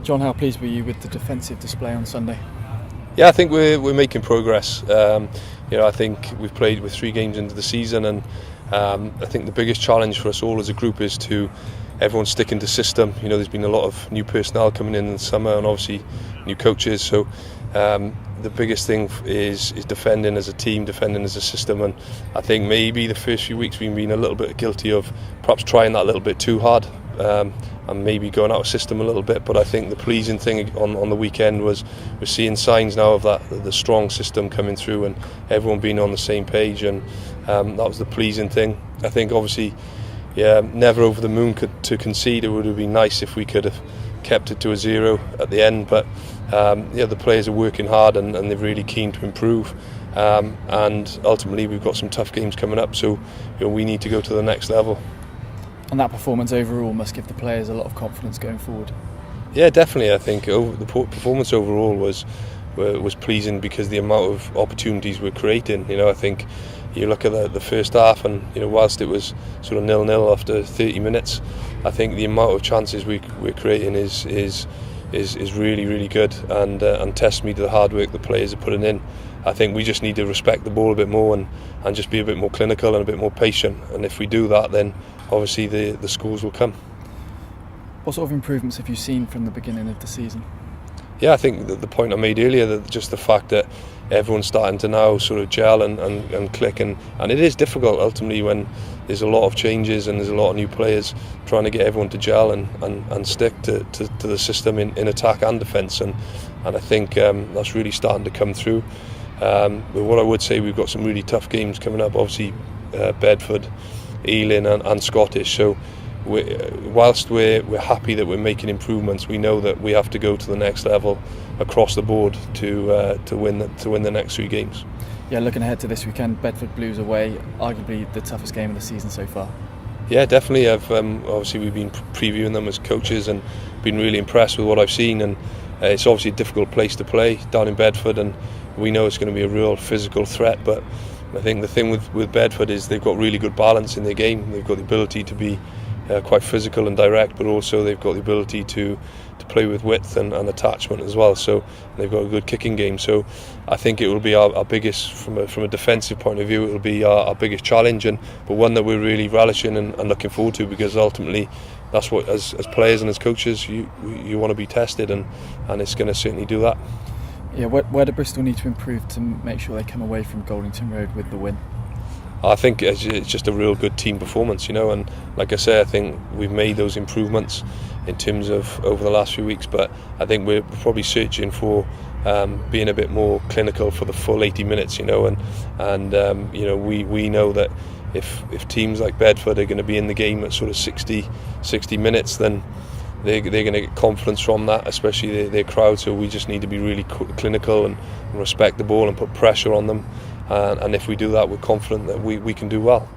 John, how pleased were you with the defensive display on Sunday? Yeah, I think we're making progress. I think we've played with 3 games into the season, and I think the biggest challenge for us all as a group is to everyone sticking to system. There's been a lot of new personnel coming in the summer, and obviously new coaches. So the biggest thing is defending as a team, defending as a system. And I think maybe the first few weeks we've been a little bit guilty of perhaps trying that a little bit too hard. And maybe going out of system a little bit, but I think the pleasing thing on the weekend was we're seeing signs now of the strong system coming through and everyone being on the same page, and that was the pleasing thing. I think obviously, never over the moon to concede. It would have been nice if we could have kept it to a 0 at the end, but the players are working hard and they're really keen to improve, and ultimately we've got some tough games coming up, so we need to go to the next level. And that performance overall must give the players a lot of confidence going forward. Yeah, definitely. I think the performance overall was pleasing because the amount of opportunities we're creating. I think you look at the first half, and whilst it was sort of 0-0 after 30 minutes, I think the amount of chances we're creating is really, really good, and tests me to the hard work the players are putting in. I think we just need to respect the ball a bit more and just be a bit more clinical and a bit more patient. And if we do that, then obviously the scores will come. What sort of improvements have you seen from the beginning of the season? Yeah, I think the point I made earlier, that just the fact that everyone's starting to now sort of gel and click, and it is difficult ultimately when there's a lot of changes and there's a lot of new players, trying to get everyone to gel and stick to the system in attack and defence, and I think that's really starting to come through. But what I would say, we've got some really tough games coming up, obviously Bedford, Ealing and Scottish, so whilst we're happy that we're making improvements, we know that we have to go to the next level across the board to win the next 3 games. Yeah, looking ahead to this weekend, Bedford Blues away, arguably the toughest game of the season so far. Yeah, definitely. Obviously we've been previewing them as coaches and been really impressed with what I've seen, and it's obviously a difficult place to play down in Bedford, and we know it's going to be a real physical threat, but I think the thing with Bedford is they've got really good balance in their game. They've got the ability to be quite physical and direct, but also they've got the ability to play with width and attachment as well. So they've got a good kicking game. So I think it will be our biggest, from a defensive point of view, it will be our biggest challenge, but one that we're really relishing and looking forward to, because ultimately that's what, as players and as coaches, you want to be tested, and it's going to certainly do that. Yeah, where do Bristol need to improve to make sure they come away from Goldington Road with the win? I think it's just a real good team performance, and like I say, I think we've made those improvements in terms of over the last few weeks, but I think we're probably searching for being a bit more clinical for the full 80 minutes, we know that if teams like Bedford are going to be in the game at sort of 60 minutes, then they're going to get confidence from that, especially their crowd. So we just need to be really clinical and respect the ball and put pressure on them. And if we do that, we're confident that we can do well.